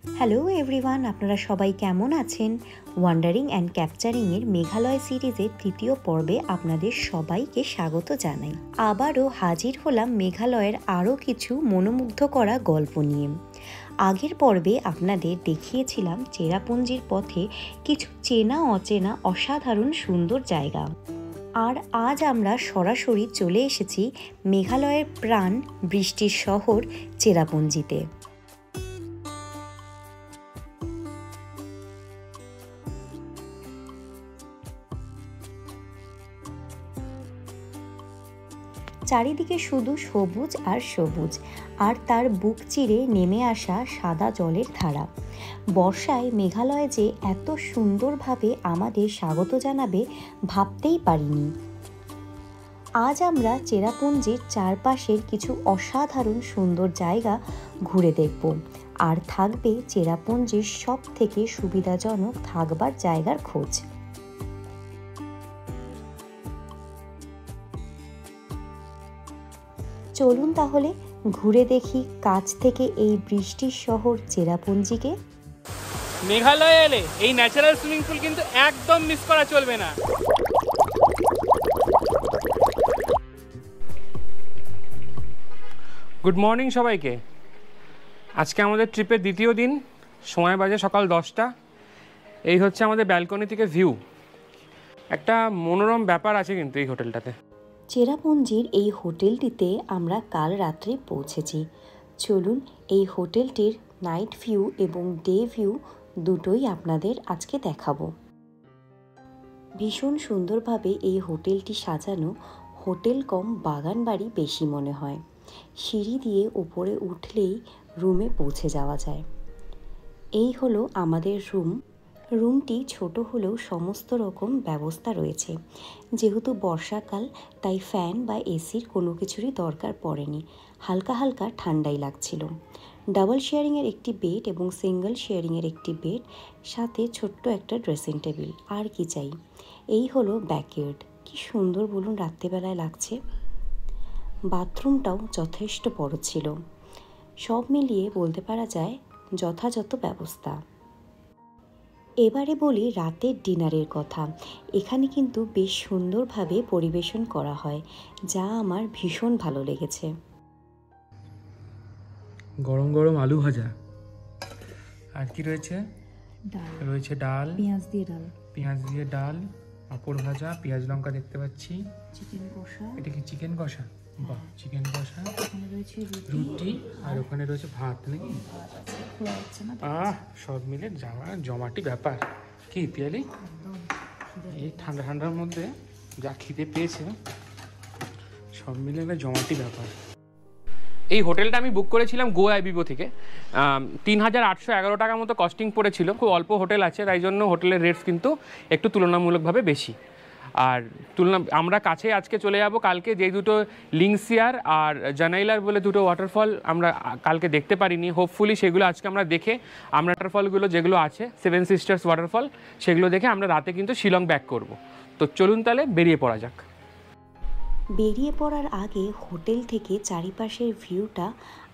Hello everyone, আপনারা সবাই কেমন আছেন? ওয়ান্ডারিং অ্যান্ড ক্যাপচারিংয়ের মেঘালয় সিরিজের তৃতীয় পর্বে আপনাদের সবাইকে স্বাগত জানাই। আবারও হাজির হলাম মেঘালয়ের আরও কিছু মনোমুগ্ধ করা গল্প নিয়ে। আগের পর্বে আপনাদের দেখিয়েছিলাম চেরাপুঞ্জির পথে কিছু চেনা অচেনা অসাধারণ সুন্দর জায়গা। আর আজ আমরা সরাসরি চলে এসেছি মেঘালয়ের প্রাণ বৃষ্টির শহর চেরাপুঞ্জিতে। চারিদিকে শুধু সবুজ আর সবুজ, আর তার বুক চিরে নেমে আসা সাদা জলের ধারা। বর্ষায় মেঘালয় যে এত সুন্দরভাবে আমাদের স্বাগত জানাবে ভাবতেই পারিনি। আজ আমরা চেরাপুঞ্জির চারপাশের কিছু অসাধারণ সুন্দর জায়গা ঘুরে দেখব, আর থাকবে চেরাপুঞ্জির সব থেকে সুবিধাজনক থাকবার জায়গার খোঁজ। চলুন তাহলে ঘুরে দেখি কাছ থেকে এই বৃষ্টির শহর চেরাপুঞ্জিকে। মেঘালয়ে এলে এই ন্যাচারাল সুইমিং পুল কিন্তু একদম মিস করা চলবে না। গুড মর্নিং সবাইকে। আজকে আমাদের ট্রিপের দ্বিতীয় দিন, সময় বাজে সকাল 10টা। এই হচ্ছে আমাদের ব্যালকনি থেকে ভিউ। একটা মনোরম ব্যাপার আছে কিন্তু এই হোটেলটাতে। চেরাপুঞ্জির এই হোটেলটিতে আমরা কাল রাত্রে পৌঁছেছি। চলুন এই হোটেলটির নাইট ভিউ এবং ডে ভিউ দুটোই আপনাদের আজকে দেখাবো। ভীষণ সুন্দরভাবে এই হোটেলটি সাজানো, হোটেল কম বাগান বাড়ি বেশি মনে হয়। সিঁড়ি দিয়ে উপরে উঠলেই রুমে পৌঁছে যাওয়া যায়। এই হলো আমাদের রুমটি ছোট হলেও সমস্ত রকম ব্যবস্থা রয়েছে। যেহেতু বর্ষাকাল, তাই ফ্যান বা এসির কোনো কিছুরই দরকার পড়েনি। হালকা হালকা ঠান্ডাই লাগছিল। ডাবল শেয়ারিংয়ের একটি বেড এবং সিঙ্গল শেয়ারিংয়ের একটি বেড, সাথে ছোট্ট একটা ড্রেসিং টেবিল। আর কি চাই? এই হলো ব্যাকইয়ার্ড। কি সুন্দর বলুন রাত্রিবেলায় লাগছে। বাথরুমটাও যথেষ্ট বড় ছিল। সব মিলিয়ে বলতে পারা যায় যথাযথ ব্যবস্থা। এবারে বলি রাতের ডিনারের কথা। এখানে কিন্তু বেশ সুন্দরভাবে পরিবেশন করা হয়, যা আমার ভীষণ ভালো লেগেছে। গরম গরম আলু ভাজা, আর কি রয়েছে? রয়েছে ডাল, পেঁয়াজ দিয়ে ডাল, পাঁপড় ভাজা, পেঁয়াজ লঙ্কা দেখতে পাচ্ছি, চিকেন কষা। এটা কি চিকেন কষা? বাহ, চিকেন কষা, রুটি, আর ওখানে রয়েছে ভাত নাকি? সব মিলে জমাটি ব্যাপার। কি পিয়ালি, এই ঠান্ডা ঠান্ডার মধ্যে যা খিদে পেয়েছে, সব মিলে একটা জমাটি ব্যাপার। এই হোটেলটা আমি বুক করেছিলাম গো আইবিবো থেকে। ৩,৮১১ টাকা মতো কস্টিং পড়েছিল। খুব অল্প হোটেল আছে, তাই জন্য হোটেলের রেটস কিন্তু একটু তুলনামূলকভাবে বেশি। আর আমরা কাছে আজকে চলে যাব কালকে, যে দুটো লিংসিয়ার আর জানাইলার বলে দুটো ওয়াটারফল আমরা কালকে দেখতে পারিনি। হোপফুলি সেগুলো আজকে আমরা দেখে, আমরা ওয়াটারফলগুলো যেগুলো আছে, 7 সিস্টার্স ওয়াটারফল, সেগুলো দেখে আমরা রাতে কিন্তু শিলং ব্যাক করব। তো চলুন তাহলে বেরিয়ে পড়া যাক। বেরিয়ে পড়ার আগে হোটেল থেকে চারিপাশের ভিউটা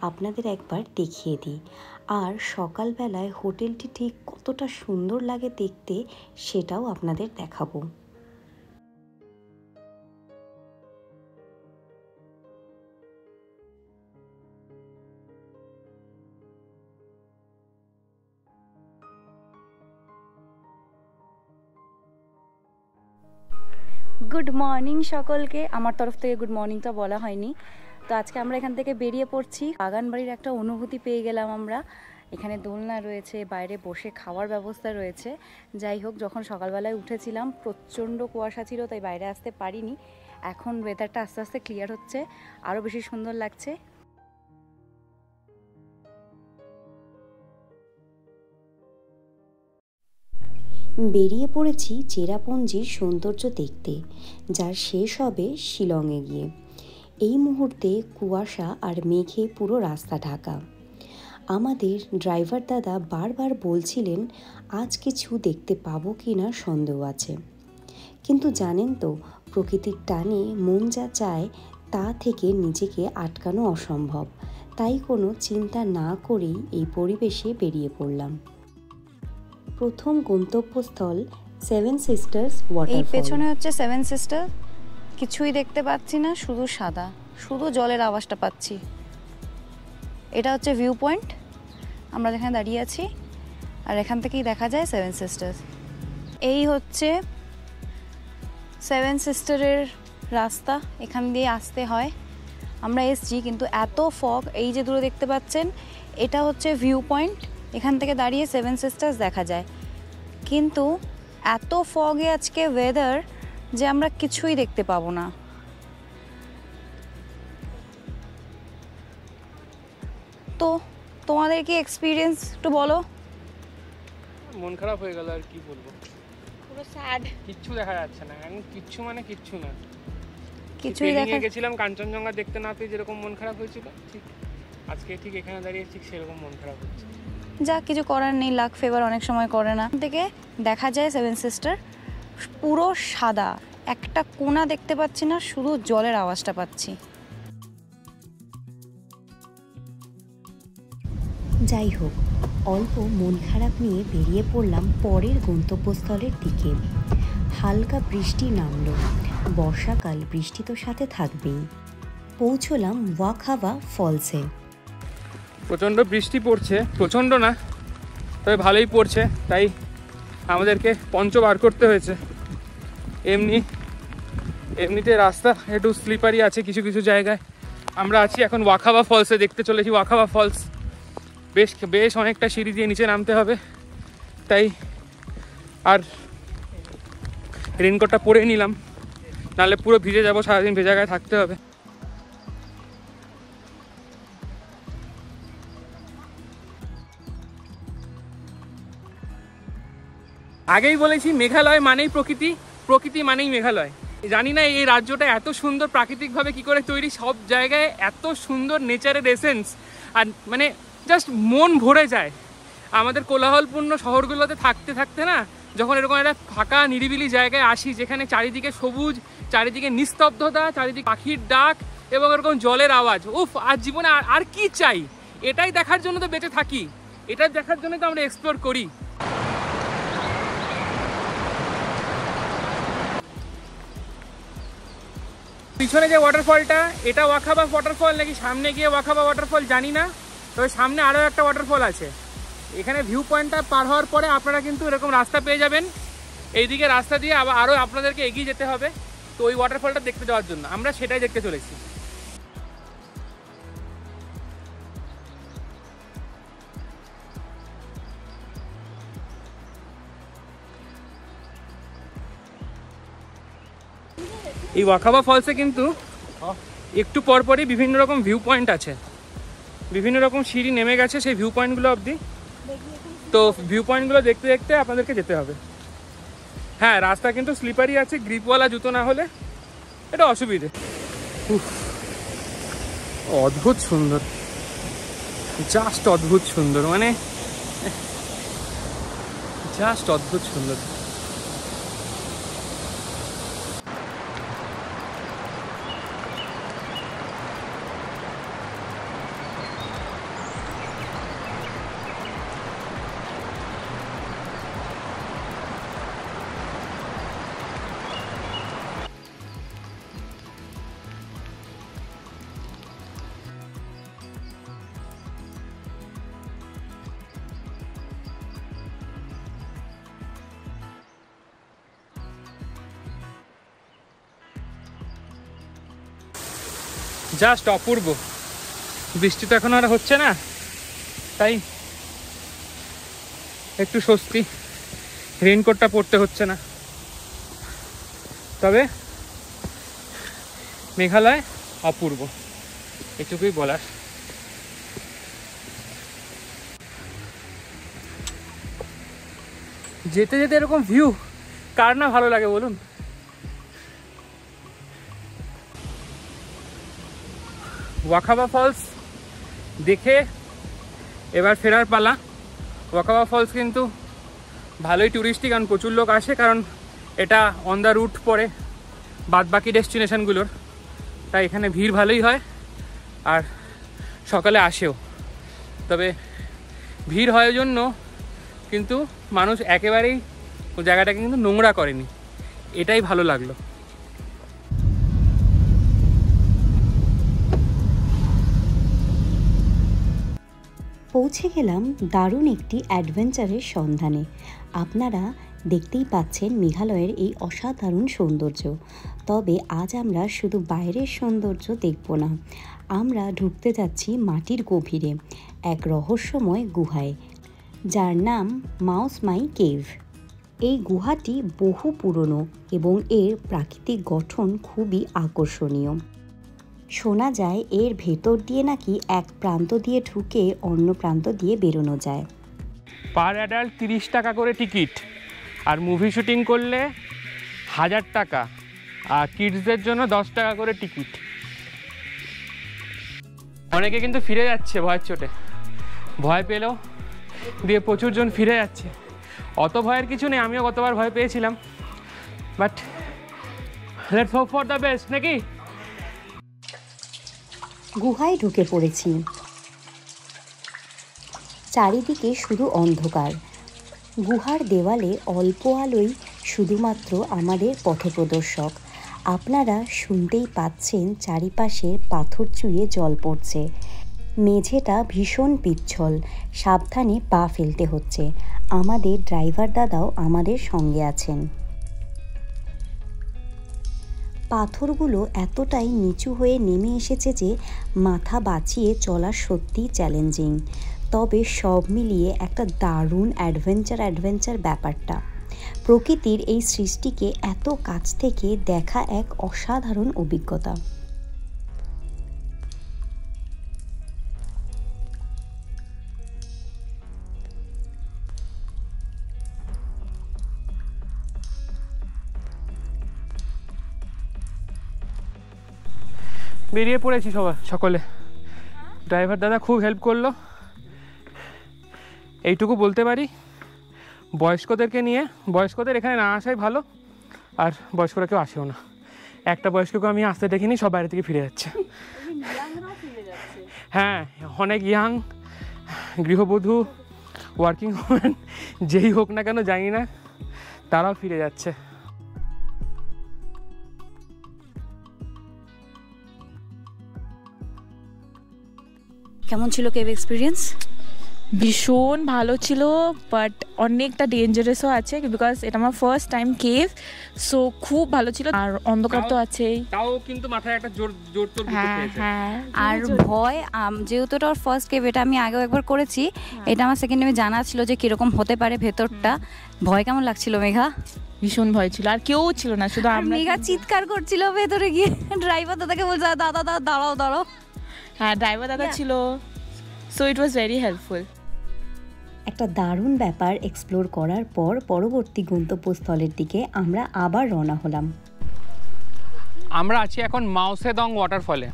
আপনাদের একবার দেখিয়ে দিই। আর সকালবেলায় হোটেলটি ঠিক কতটা সুন্দর লাগে দেখতে, সেটাও আপনাদের দেখাবো। গুড মর্নিং সকলকে। আমার তরফ থেকে গুড মর্নিংটা বলা হয়নি। তো আজকে আমরা এখান থেকে বেরিয়ে পড়ছি। বাগানবাড়ির একটা অনুভূতি পেয়ে গেলাম আমরা। এখানে দোলনা রয়েছে, বাইরে বসে খাওয়ার ব্যবস্থা রয়েছে। যাই হোক, যখন সকালবেলায় উঠেছিলাম প্রচণ্ড কুয়াশা ছিল, তাই বাইরে আসতে পারিনি। এখন ওয়েদারটা আস্তে আস্তে ক্লিয়ার হচ্ছে, আরও বেশি সুন্দর লাগছে। বেরিয়ে পড়েছি চেরাপুঞ্জির সৌন্দর্য দেখতে, যার শেষ হবে শিলংয়ে গিয়ে। এই মুহূর্তে কুয়াশা আর মেঘে পুরো রাস্তা ঢাকা। আমাদের ড্রাইভার দাদা বারবার বলছিলেন আজ কিছু দেখতে পাবো কি না সন্দেহ আছে। কিন্তু জানেন তো, প্রকৃতির টানে মন যা চায় তা থেকে নিজেকে আটকানো অসম্ভব। তাই কোনো চিন্তা না করেই এই পরিবেশে বেরিয়ে পড়লাম। প্রথম গন্তব্যস্থল সেভেন সিস্টার্স এই ওয়াটারফল। পেছনে হচ্ছে সেভেন সিস্টার, কিছুই দেখতে পাচ্ছি না, শুধু সাদা, শুধু জলের আওয়াজটা পাচ্ছি। এটা হচ্ছে ভিউ পয়েন্ট, আমরা যেখানে দাঁড়িয়ে আছি, আর এখান থেকেই দেখা যায় সেভেন সিস্টার্স। এই হচ্ছে সেভেন সিস্টারের রাস্তা, এখান দিয়ে আসতে হয়। আমরা এসছি, কিন্তু এত ফগ, এই যে দূরে দেখতে পাচ্ছেন এটা হচ্ছে ভিউ পয়েন্ট, এখান থেকে দাঁড়িয়ে সেভেন সিস্টার্স দেখা যায়। কিন্তু এত ফগে আজকে ওয়েদার যে আমরা কিছুই দেখতে পাবো না। তো তোমাদের কি এক্সপিরিয়েন্স একটু বলো। মন খারাপ হয়ে গেল, আর কি বলবো, পুরো স্যাড, কিচ্ছু দেখা যাচ্ছে না এখন, কিচ্ছু মানে কিচ্ছু না। কিছুই দেখা, গেছিলাম কাঞ্চনজঙ্ঘা দেখতে না পেয়ে যেরকম মন খারাপ হয়েছিল, ঠিক আজকে ঠিক এখানে দাঁড়িয়ে ঠিক সেরকম মন খারাপ হচ্ছে। যা কিছু করার নেই, লাক ফেভার অনেক সময় করে না। থেকে দেখা যায় সেভেন সিস্টার, পুরো সাদা, একটা কোণা দেখতে পাচ্ছি না, শুধু জলের আওয়াজটা পাচ্ছি। যাই হোক, অল্প মন খারাপ নিয়ে বেরিয়ে পড়লাম পরের গন্তব্যস্থলের দিকে। হালকা বৃষ্টি নামল, বর্ষাকাল, বৃষ্টি তো সাথে থাকবেই। পৌঁছলাম ওয়াখাবা ফলসে। প্রচণ্ড বৃষ্টি পড়ছে, প্রচণ্ড না তবে ভালোই পড়ছে, তাই আমাদেরকে পঞ্চ বার করতে হয়েছে। এমনিতে রাস্তা একটু স্লিপারি আছে কিছু কিছু জায়গায়। আমরা আছি এখন ওয়াখাবা ফলসে, দেখতে চলেছি ওয়াখাবা ফলস। বেশ অনেকটা সিঁড়ি দিয়ে নিচে নামতে হবে, তাই আর রেনকোটটা পরে নিলাম, নাহলে পুরো ভিজে যাবো, সারাদিন ভেজা গায়ে থাকতে হবে। আগেই বলেছি মেঘালয় মানেই প্রকৃতি, প্রকৃতি মানেই মেঘালয়। জানি না এই রাজ্যটা এত সুন্দর প্রাকৃতিকভাবে কি করে তৈরি, সব জায়গায় এত সুন্দর নেচারের এসেন্স, আর মানে জাস্ট মন ভরে যায়। আমাদের কোলাহলপূর্ণ শহরগুলোতে থাকতে থাকতে না, যখন এরকম একটা ফাঁকা নিরিবিলি জায়গায় আসি, যেখানে চারিদিকে সবুজ, চারিদিকে নিস্তব্ধতা, চারিদিকে পাখির ডাক এবং এরকম জলের আওয়াজ, উফ, আর জীবনে আর কি চাই? এটাই দেখার জন্য তো বেঁচে থাকি, এটা দেখার জন্য তো আমরা এক্সপ্লোর করি। পিছনে যে ওয়াটারফলটা, এটা ওয়াখাবা ওয়াটারফল নাকি সামনে গিয়ে ওয়াখাবা ওয়াটারফল জানি না, তবে সামনে আরও একটা ওয়াটারফল আছে। এখানে ভিউ পয়েন্টটা পার হওয়ার পরে আপনারা কিন্তু এরকম রাস্তা পেয়ে যাবেন, এইদিকে রাস্তা দিয়ে আরও আপনাদেরকে এগিয়ে যেতে হবে। তো ওই ওয়াটারফলটা দেখতে যাওয়ার জন্য আমরা সেটাই দেখতে চলেছি। এই ওয়াখাবা ফলসে কিন্তু একটু পরপরই বিভিন্ন রকম ভিউ পয়েন্ট আছে, বিভিন্ন রকম সিঁড়ি নেমে গেছে সেই ভিউ পয়েন্টগুলো অবধি। তো ভিউ পয়েন্টগুলো দেখতে দেখতে আপনাদেরকে যেতে হবে। হ্যাঁ, রাস্তা কিন্তু স্লিপারি আছে, গ্রিপওয়ালা জুতো না হলে এটা অসুবিধে। অদ্ভুত সুন্দর, জাস্ট অদ্ভুত সুন্দর, মানে জাস্ট অদ্ভুত সুন্দর। জাস্ট অপূর্ব। বৃষ্টি তো এখন আর হচ্ছে না, তাই একটু স্বস্তি, রেইনকোটটা পরতে হচ্ছে না। তবে মেঘালয় অপূর্ব, এটুকুই বলার। যেতে যেতে এরকম ভিউ কার না ভালো লাগে বলুন? ওয়াখাবা ফলস দেখে এবার ফেরার পালা। ওয়াখাবা ফলস কিন্তু ভালোই ট্যুরিস্টিক, কারণ প্রচুর লোক আসে, কারণ এটা অন দ্য রুট পড়ে বাদবাকি ডেস্টিনেশনগুলোর, তাই এখানে ভিড় ভালোই হয়। আর সকালে আসেও, তবে ভিড় হয় জন্য কিন্তু মানুষ একেবারেই জায়গাটাকে কিন্তু নোংরা করেনি, এটাই ভালো লাগলো। পৌঁছে গেলাম দারুণ একটি অ্যাডভেঞ্চারের সন্ধানে। আপনারা দেখতেই পাচ্ছেন মেঘালয়ের এই অসাধারণ সৌন্দর্য। তবে আজ আমরা শুধু বাইরের সৌন্দর্য দেখব না, আমরা ঢুকতে যাচ্ছি মাটির গভীরে এক রহস্যময় গুহায়, যার নাম মাউস মাই কেভ। এই গুহাটি বহু পুরনো এবং এর প্রাকৃতিক গঠন খুবই আকর্ষণীয়। শোনা যায় এর ভেতর দিয়ে নাকি এক প্রান্ত দিয়ে ঢুকে অন্য প্রান্ত দিয়ে বেরোনো যায়। পার অ্যাডাল্ট 30 টাকা করে টিকিট, আর মুভি শুটিং করলে 1000 টাকা, আর কিডসদের জন্য 10 টাকা করে টিকিট। অনেকে কিন্তু ফিরে যাচ্ছে ভয়ের চোটে, ভয় পেলেও দিয়ে প্রচুর জন ফিরে যাচ্ছে। অত ভয়ের কিছু নেই, আমিও গতবার ভয় পেয়েছিলাম, but let's hope for the best, নাকি? গুহায় ঢুকে পড়েছি। চারিদিকে শুধু অন্ধকার। গুহার দেওয়ালে অল্প আলোই শুধুমাত্র আমাদের পথপ্রদর্শক। আপনারা শুনতেই পাচ্ছেন চারিপাশে পাথর চুইয়ে জল পড়ছে। মেঝেটা ভীষণ পিচ্ছল, সাবধানে পা ফেলতে হচ্ছে। আমাদের ড্রাইভার দাদাও আমাদের সঙ্গে আছেন। পাথরগুলো এতটাই নিচু হয়ে নেমে এসেছে যে মাথা বাঁচিয়ে চলা সত্যিই চ্যালেঞ্জিং। তবে সব মিলিয়ে একটা দারুণ অ্যাডভেঞ্চার ব্যাপারটা। প্রকৃতির এই সৃষ্টিকে এত কাছ থেকে দেখা এক অসাধারণ অভিজ্ঞতা। বেরিয়ে পড়েছি সকলে। ড্রাইভার দাদা খুব হেল্প করলো। এইটুকু বলতে পারি, বয়স্কদের এখানে না আসাই ভালো, আর বয়স্করা কেউ আসেও না। একটা বয়স্ককে আমি আসতে দেখিনি, সব বাইরে থেকে ফিরে যাচ্ছে। হ্যাঁ, অনেক ইয়াং, গৃহবধূ, ওয়ার্কিং ওম্যান, যেই হোক না কেন জানি না, তারাও ফিরে যাচ্ছে। কেমন ছিল কেভ এক্সপিরিয়েন্স? ভীষণ ভালো ছিল, বাট অনেকটা ডেঞ্জারাসও আছে, বিকজ এটা আমার ফার্স্ট টাইম কেভ। সো খুব ভালো ছিল, আর অন্ধকার তো আছেই। তাও কিন্তু মাথায় একটা জোর তোর হ্যাঁ, আর ভয়, যেহেতু এটা ফার্স্ট কেভ, এটা আমি আগেও একবার করেছি, এটা আমার সেকেন্ড টাইমে জানা ছিল যে কিরকম হতে পারে ভেতরটা। ভয় কেমন লাগছিল মেঘা? ভীষণ ভয় ছিল, আর কেউ ছিল না, শুধু আমরা। মেঘা চিৎকার করছিল ভেতরে গিয়ে, ড্রাইভার দাদাকে বলছে দাদা দাঁড়াও। হ্যাঁ, ড্রাইভার দাদা ছিল, so it was very helpful. একটা দারুণ ব্যাপার এক্সপ্লোর করার পর পরবর্তী গন্তব্যস্থলের দিকে আমরা আবার রওনা হলাম। আমরা আছি এখন মাউসেদং ওয়াটারফলে।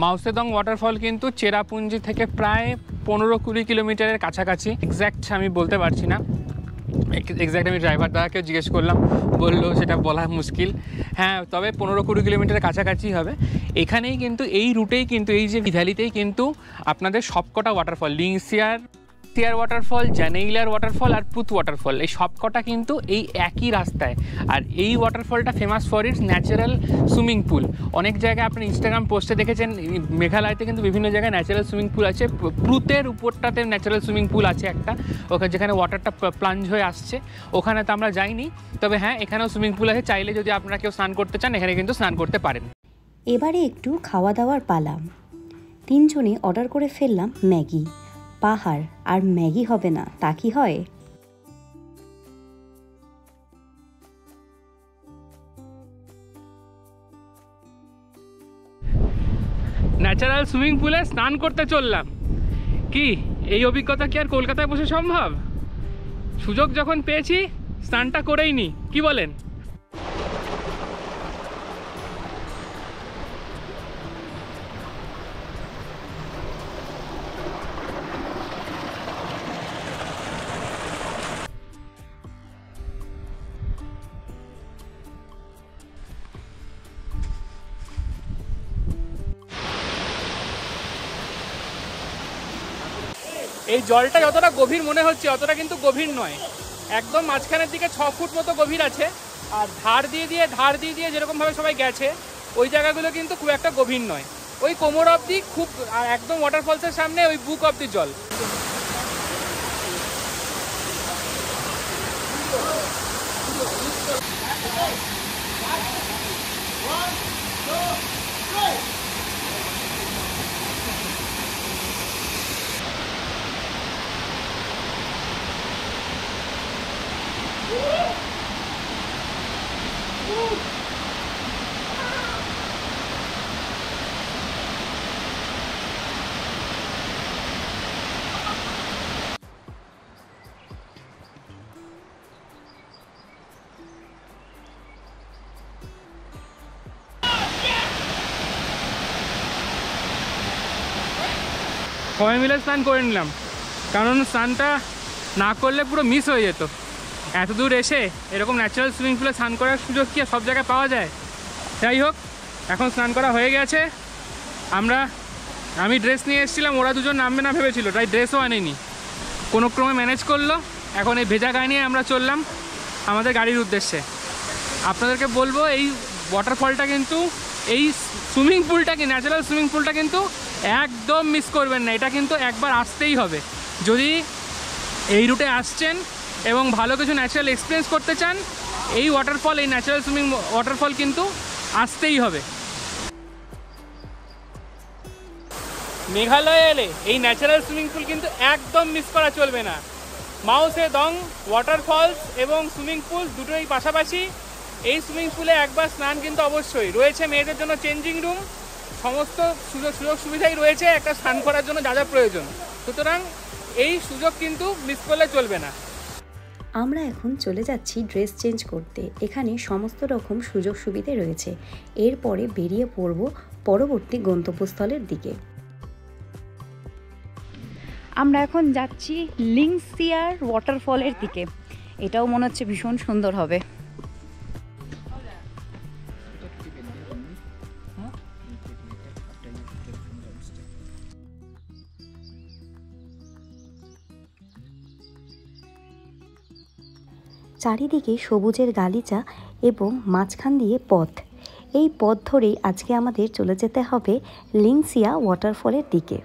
মাউসেদং ওয়াটারফল কিন্তু চেরাপুঞ্জি থেকে প্রায় 15-20 কিলোমিটারের কাছাকাছি। এক্স্যাক্ট আমি বলতে পারছি না, এক্স্যাক্ট আমি ড্রাইভার দাদাকেও জিজ্ঞেস করলাম, বললো সেটা বলা মুশকিল। হ্যাঁ, তবে 15-20 কিলোমিটারের কাছাকাছি হবে। এখানেই কিন্তু এই রুটেই কিন্তু এই যে ভ্যালিতেই কিন্তু আপনাদের সবকটা ওয়াটারফল, লিংসিয়ার ওয়াটারফল, জানেইলার ওয়াটারফল আর পুত ওয়াটারফল, এই সবকটা কিন্তু এই একই রাস্তায়। আর এই ওয়াটারফলটা famous for its natural swimming pool. অনেক জায়গায় আপনি ইনস্টাগ্রাম পোস্টে দেখেছেন, মেঘালয়তে কিন্তু বিভিন্ন জায়গায় ন্যাচারাল সুইমিং পুল আছে। পুতের উপরটাতে ন্যাচারাল সুইমিং পুল আছে একটা, ওখানে যেখানে ওয়াটারটা প্লাঞ্জ হয়ে আসছে। ওখানে তো আমরা যাইনি, তবে হ্যাঁ এখানেও সুইমিং পুল আছে। চাইলে যদি আপনারা কেউ স্নান করতে চান, এখানে কিন্তু স্নান করতে পারেন। এবারে একটু খাওয়া দাওয়ার পালা। 3 জনে অর্ডার করে ফেললাম ম্যাগি। পাহাড় আর ম্যাগি হবে না তা কি হয়? ন্যাচারাল সুইমিং পুলে স্নান করতে চললাম। কি এই অভিজ্ঞতা কি আর কলকাতায় বসে সম্ভব? সুযোগ যখন পেয়েছি স্নানটা করেই নি, কি বলেন? এই জলটা যতটা গভীর মনে হচ্ছে অতটা কিন্তু গভীর নয়, একদম মাঝখানের দিকে 6 ফুট মতো গভীর আছে। আর ধার দিয়ে যেরকমভাবে সবাই গেছে ওই জায়গাগুলো কিন্তু খুব একটা গভীর নয়, ওই কোমর অবধি খুব, আর একদম ওয়াটারফলসের সামনে ওই বুক অবধি জল। সবাই মিলে স্নান করে নিলাম, কারণ স্নানটা না করলে পুরো মিস হয়ে যেত। এত দূর এসে এরকম ন্যাচারাল সুইমিং পুলে স্নান করার সুযোগ কি সব জায়গায় পাওয়া যায়? যাই হোক, এখন স্নান করা হয়ে গেছে। আমি ড্রেস নিয়ে এসেছিলাম, ওরা দুজন নামবে না ভেবেছিল, তাই ড্রেসও আনেনি, কোনো ক্রমে ম্যানেজ করলো। এখন এই ভেজা গায়ে নিয়ে আমরা চললাম আমাদের গাড়ির উদ্দেশ্যে। আপনাদেরকে বলবো, এই ওয়াটারফলটা কিন্তু, এই সুইমিং পুলটাকে, ন্যাচারাল সুইমিং পুলটা কিন্তু একদম মিস করবেন না। এটা কিন্তু একবার আসতেই হবে, যদি এই রুটে আসছেন এবং ভালো কিছু ন্যাচারাল এক্সপিরিয়েন্স করতে চান। এই ওয়াটারফল, এই ন্যাচারাল সুইমিং ওয়াটারফল কিন্তু আসতেই হবে। মেঘালয়ে এলে এই ন্যাচারাল সুইমিং পুল কিন্তু একদম মিস করা চলবে না। মাও সেদং ওয়াটারফলস এবং সুইমিং পুল দুটোই পাশাপাশি। এই সুইমিং পুলে একবার স্নান কিন্তু অবশ্যই। রয়েছে মেয়েদের জন্য চেঞ্জিং রুম, সমস্ত সুযোগ সুবিধাই রয়েছে একটা স্নান করার জন্য যা যা প্রয়োজন। সুতরাং এই সুযোগ কিন্তু মিস করলে চলবে না। আমরা এখন চলে যাচ্ছি ড্রেস চেঞ্জ করতে। এখানে সমস্ত রকম সুযোগ সুবিধে রয়েছে। এরপরে বেরিয়ে পড়ব পরবর্তী গন্তব্যস্থলের দিকে। আমরা এখন যাচ্ছি লিংসিয়ার ওয়াটারফলের দিকে। এটাও মনে হচ্ছে ভীষণ সুন্দর হবে। চারিদিকে সবুজের গালিচা এবং মাঝখান দিয়ে পথ। এই পথ ধরেই আজকে আমাদের চলে যেতে হবে লিংসিয়া ওয়াটারফলের দিকে।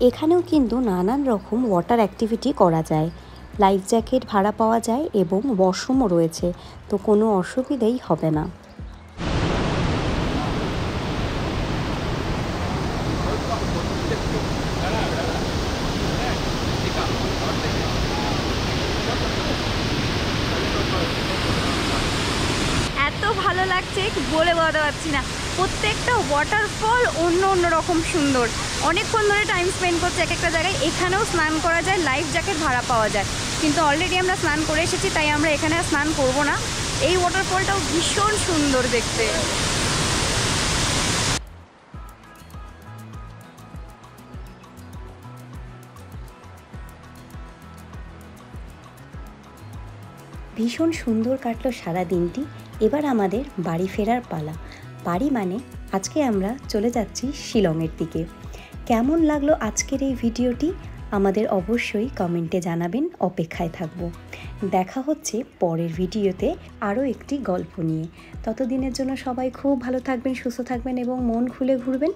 এখানেও কিন্তু নানান রকম ওয়াটার অ্যাক্টিভিটি করা যায়। লাইফ জ্যাকেট ভাড়া পাওয়া যায় এবং ওয়াশরুমও রয়েছে, তো কোনো অসুবিধাই হবে না। এত ভালো লাগছে বলে বোঝাতে পারছি না। প্রত্যেকটা ওয়াটারফল অন্য অন্য রকম সুন্দর। অনেকক্ষণ ধরে টাইম স্পেন্ড করছে এক একটা জায়গায়। এখানেও স্নান করা যায়, লাইফ জ্যাকেট ভাড়া পাওয়া যায়, কিন্তু অলরেডি আমরা স্নান করে এসেছি, তাই আমরা এখানে আর স্নান করব না। এই ওয়াটারফলটাও ভীষণ সুন্দর দেখতে। ভীষণ সুন্দর কাটলো সারা দিনটি। এবার আমাদের বাড়ি ফেরার পালা। বাড়ি মানে আজকে আমরা চলে যাচ্ছি শিলংয়ের দিকে। কেমন লাগলো আজকের এই ভিডিওটি আমাদের অবশ্যই কমেন্টে জানাবেন, অপেক্ষায় থাকব। দেখা হচ্ছে পরের ভিডিওতে আরও একটি গল্প নিয়ে। ততদিনের জন্য সবাই খুব ভালো থাকবেন, সুস্থ থাকবেন এবং মন খুলে ঘুরবেন।